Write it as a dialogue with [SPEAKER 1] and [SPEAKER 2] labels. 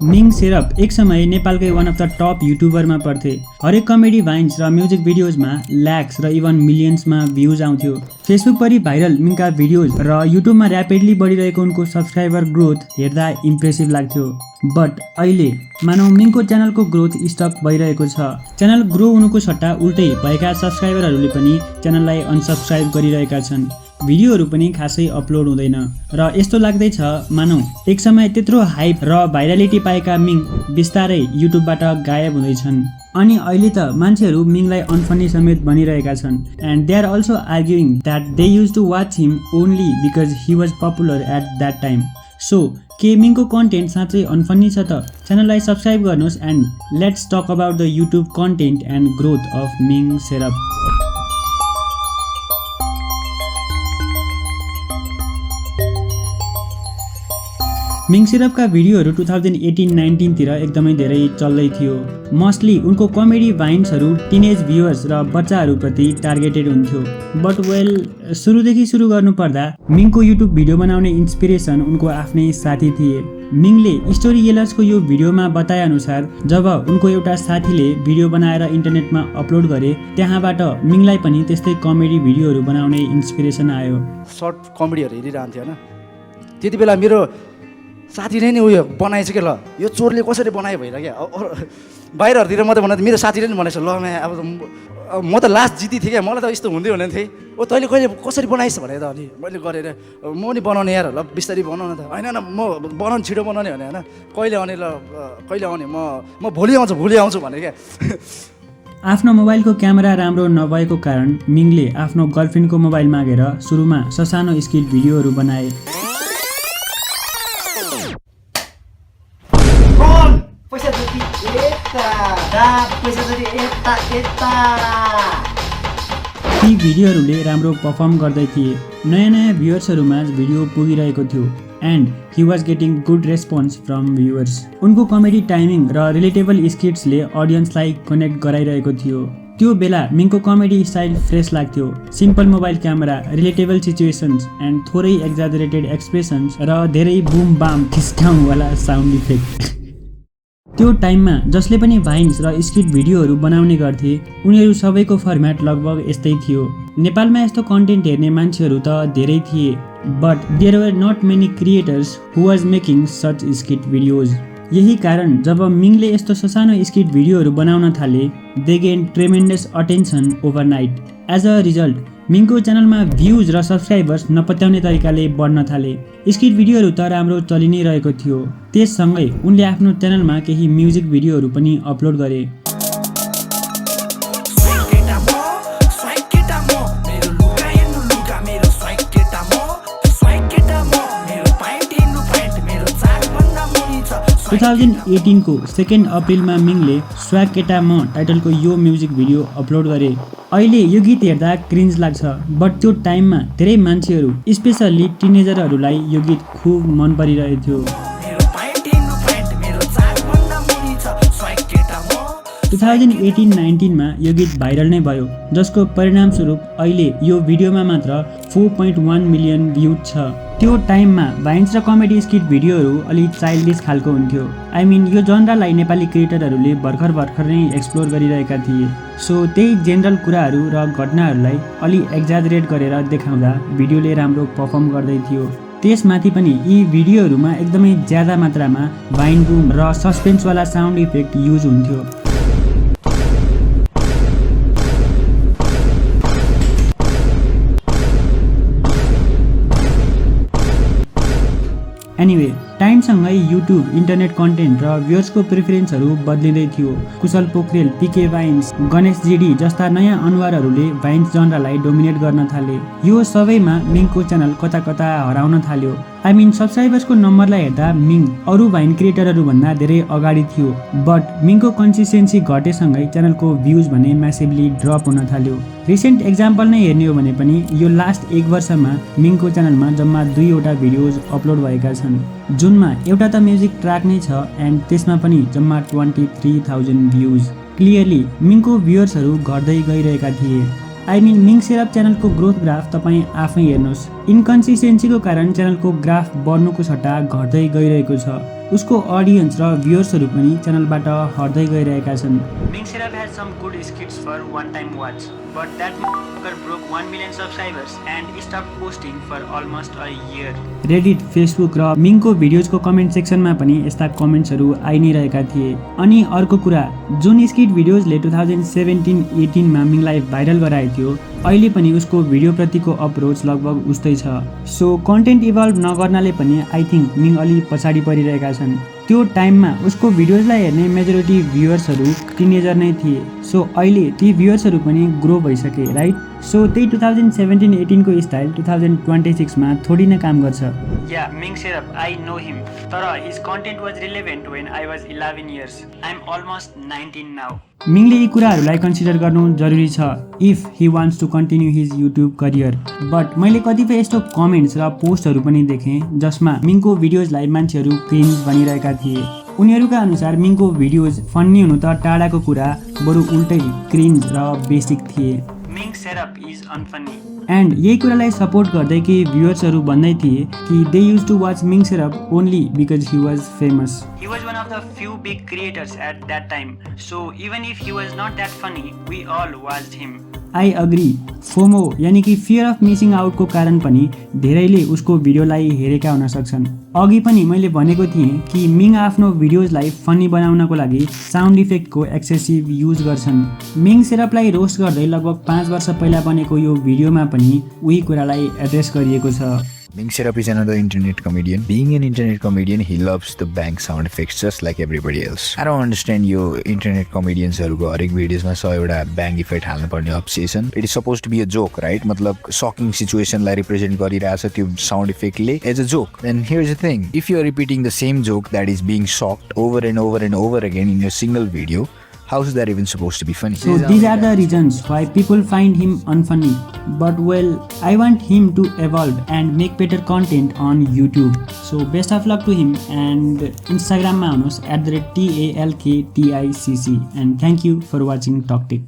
[SPEAKER 1] मिङ सेरप एक समय नेपालकै वान अफ द टप युट्युबरमा पर्थे। हरेक कमेडी भाइन्स र म्युजिक भिडियोजमा ल्याक्स र इभन मिलियन्समा भ्युज आउँथ्यो। फेसबुक परि भाइरल मिङका भिडियोज र युट्युबमा ऱ्यापिडली बढिरहेको उनको सब्सक्राइबर ग्रोथ हेर्दा इम्प्रेसिभ लाग्थ्यो। बट अहिले मानौ मिङको च्यानलको ग्रोथ स्टक भइरहेको छ। च्यानल ग्रो हुनुको सट्टा उल्टै भएका सब्सक्राइबरहरूले पनि च्यानललाई अनसब्सक्राइब गरिरहेका छन्। भिडियोहरू पनि खासै अपलोड हुँदैन र यस्तो लाग्दैछ मानौ एक समय त्यत्रो हाइप र भाइरालिटी पाएका मिङ बिस्तारै युट्युबबाट गायब हुँदैछन्। अनि अहिले त मान्छेहरू मिङलाई अनफनी समेत भनिरहेका छन्। And they are also arguing that they use to watch him only because he was popular at that time. So के मिङको कन्टेन्ट साँच्चै अनफनी छ त? च्यानललाई सब्सक्राइब गर्नुहोस् and let's talk about the YouTube content and growth of Ming Serap. Ming सेरपका भिडियोहरू 2018-19 तिर एकदमै धेरै चल्दै थियो। मोस्टली उनको कमेडी भाइन्सहरू टिनेज भ्युअर्स र बच्चाहरूप्रति टार्गेटेड हुन्थ्यो। बट वेल सुरुदेखि सुरु गर्नुपर्दा मिङको युट्युब भिडियो बनाउने इन्सपिरेसन उनको आफ्नै साथी थिए। मिङले स्टोरी येलर्सको यो भिडियोमा बताए अनुसार जब उनको एउटा साथीले भिडियो बनाएर इन्टरनेटमा अपलोड गरे त्यहाँबाट मिङलाई पनि त्यस्तै कमेडी भिडियोहरू बनाउने इन्सपिरेसन आयो।
[SPEAKER 2] सर्ट कमेडीहरू हेरिरहन्थ्यो होइन, त्यति बेला मेरो साथीले नि उयो बनाएछ कि ल यो चोरले कसरी बनायो भइरह क्या। बाहिरहरूतिर म त भन्दा मेरो साथीले नि भनेछ ल अब म त लास्ट जिती थिएँ क्या, मलाई त यस्तो हुँदै हुने थिएँ। तैँले कहिले कसरी बनाइस् भने त अनि मैले गरेर म नि बनाउने यार ल बिस्तारै बनाउन त होइन म बनाउनु छिटो बनाउने भने होइन कहिले आउने ल कहिले आउने म भोलि आउँछु भने क्या।
[SPEAKER 1] आफ्नो मोबाइलको क्यामेरा राम्रो नभएको कारण मिङले आफ्नो गर्लफ्रेन्डको मोबाइल मागेर सुरुमा ससानो स्किट भिडियोहरू बनाए। ती भिडियोहरूले राम्रो पर्फर्म गर्दै थिए। नयाँ भ्युअर्सहरूमा भिडियो पुगिरहेको थियो and he was getting good response from viewers. उनको कमेडी टाइमिङ र रिलेटेबल स्किट्सले अडियन्सलाई कनेक्ट गराइरहेको थियो। त्यो बेला मिङको कमेडी स्टाइल फ्रेस लाग्थ्यो। Simple mobile camera, relatable situations and थोरै एक्जाजरेटेड एक्सप्रेसन्स र धेरै बुम बाम ठिस्काउवाला साउन्ड इफेक्ट। त्यो टाइममा जसले पनि भाइन्स र स्किट भिडियोहरू बनाउने गर्थे उनीहरू सबैको फर्मेट लगभग यस्तै थियो। नेपालमा यस्तो कन्टेन्ट हेर्ने मान्छेहरू त धेरै थिए but there were not many creators who was making such skit videos. यही कारण जब मिङले यस्तो ससानो स्किट भिडियोहरू बनाउन थाले they gain tremendous attention overnight. As a result मिङको च्यानलमा भ्युज र सब्सक्राइबर्स नपत्याउने तरिकाले बढ्न थाले। स्किट भिडियोहरू त राम्रो चलि नै रहेको थियो। त्यससँगै उनले आफ्नो च्यानलमा केही म्युजिक भिडियोहरू पनि अपलोड गरे। टु 2018 को 2 अप्रिलमा मिङले स्वाग केटा म टाइटलको यो म्युजिक भिडियो अपलोड गरे। अहिले यो गीत हेर्दा क्रिन्ज लाग्छ बट त्यो टाइममा धेरै मान्छेहरू स्पेसल्ली टिनेजरहरूलाई यो गीत खुब मन परिरहेको थियो। 2018-19 मा यो गीत भाइरल नै भयो जसको परिणामस्वरूप अहिले यो भिडियोमा मात्र 4.1 मिलियन भ्युज छ। त्यो टाइममा भाइन्स र कमेडी स्किट भिडियोहरू अलि चाइल्डिस खालको हुन्थ्यो। आई मिन यो जनरालाई नेपाली क्रिएटरहरूले भर्खर नै एक्सप्लोर गरिरहेका थिए। सो त्यही जेनरल कुराहरू र घटनाहरूलाई अलि एक्जाजरेट गरेर देखाउँदा भिडियोले राम्रो पर्फर्म गर्दै थियो। त्यसमाथि पनि यी भिडियोहरूमा एकदमै ज्यादा मात्रामा भाइन बुम र सस्पेन्सवाला साउन्ड इफेक्ट युज हुन्थ्यो। एनिवे टाइमसँगै युट्युब, इन्टरनेट कन्टेन्ट र भ्युअर्सको प्रिफरेन्सहरू बदलिँदै थियो। कुशल पोखरेल, पिके भाइन्स, गणेश जिडी जस्ता नयाँ अनुहारहरूले भाइन्स जनरालाई डोमिनेट गर्न थाले। यो सबैमा मिङको च्यानल कता कता हराउन थाल्यो। आई मिन सब्सक्राइबर्सको नम्बरलाई हेर्दा मिङ अरू भाइन क्रिएटरहरूभन्दा धेरै अगाडि थियो बट मिङको कन्सिस्टेन्सी घटेसँगै च्यानलको भ्युज भने म्यासिभली ड्रप हुन थाल्यो। रिसेन्ट एक्जाम्पल नै हेर्ने हो भने पनि यो लास्ट 1 वर्षमा मिङको च्यानलमा जम्मा 2वटा भिडियोज अपलोड भएका छन् जुनमा एउटा त म्युजिक ट्र्याक नै छ एन्ड त्यसमा पनि जम्मा 23,000 भ्युज। क्लियरली मिङको भ्युअर्सहरू घट्दै गइरहेका थिए। आई मिन मिङ सेरप च्यानलको ग्रोथ ग्राफ तपाईँ आफै हेर्नुहोस्। इन्कन्सिस्टेन्सीको कारण च्यानलको ग्राफ बढ्नुको सट्टा घट्दै गइरहेको छ। उसको अडियन्स र भ्युअर्सहरू पनि च्यानलबाट हट्दै गइरहेका छन्। Ming Serap had some good skits for one time watch, but that motherfucker broke 1 million subscribers and stopped posting for almost a year. Reddit, Facebook र मिङको भिडियोजको कमेन्ट सेक्सनमा पनि यस्ता कमेन्ट्सहरू आइ नै रहेका थिए। अनि अर्को कुरा, जुन स्किट भिडियोजले 2017-18 मा मिङलाई भाइरल गराएको थियो, अहिले पनि उसको भिडियो प्रतिको अप्रोच लगभग उस्तै छ। सो कन्टेन्ट इभल्भ नगर्नाले पनि आई थिङ्क मिङ अलि पछाडि परिरहेका छन्। त्यो टाइममा उसको भिडियोजलाई हेर्ने मेजोरिटी भ्युअर्सहरू टिनेजर नै थिए। सो अहिले ती भ्युअर्सहरू पनि ग्रो भइसके, राइट? सो त्यही 2017-18 को स्टाइल 2026 मा थोडी नै काम गर्छ। या मिङ सेरप, आई नो हिम, तर his content was relevant when I was 11 years. I am almost 19 now. मिङले यी कुराहरूलाई कन्सिडर गर्नु जरुरी छ if he wants to continue his YouTube career. But मैले कतिपय यस्तो कमेन्ट्स र पोस्टहरू पनि देखेँ जसमा मिङको भिडियोजलाई मान्छेहरू क्रिन्ज भनिरहेका थिए। उनीहरूका अनुसार मिङको भिडियोज फन्नी हुनु त टाढाको कुरा, बरु उल्टै क्रिन्ज र बेसिक थिए। Ming Serap is unfunny. And यही कुरालाई सपोर्ट गर्दै केही भ्युअर्सहरू भन्दै थिए कि they use to watch Ming Serap only because he was famous. He was one of the few big creators at that time, so even if he was not that funny, we all watched him. I agree. FOMO यानि कि fear of missing आउटको कारण पनि धेरैले उसको भिडियोलाई हेरेका हुन सक्छन्। अघि पनि मैले भनेको थिएँ कि मिङ आफ्नो भिडियोजलाई फनी बनाउनको लागि साउन्ड इफेक्टको एक्सेसिभ युज गर्छन्। मिङ सेरपलाई रोस्ट गर्दै लगभग 5 वर्ष पहिला बनेको यो भिडियोमा पनि उही कुरालाई एड्रेस गरिएको छ।
[SPEAKER 3] Ming Serap is another internet comedian. Being an internet comedian, he loves the bang sound effects just like everybody else. I don't understand यो internet comedians हरुको हरेक भिडियोजमा 100 एउटा bang effect हाल्नु पर्ने obsession. It is supposed to be a joke, right? मतलब shocking situation लाई represent गरिरहेछ त्यो sound effect ले as a joke. Then here's the thing. If you are repeating the same joke that is being shocked over and over and over again in your single video, how is that even supposed to be funny?
[SPEAKER 1] So these are the reasons why people find him unfunny. But well, I want him to evolve and make better content on YouTube. So best of luck to him, and Instagram ma hunus @TALKTICC, and thank you for watching TalkTik.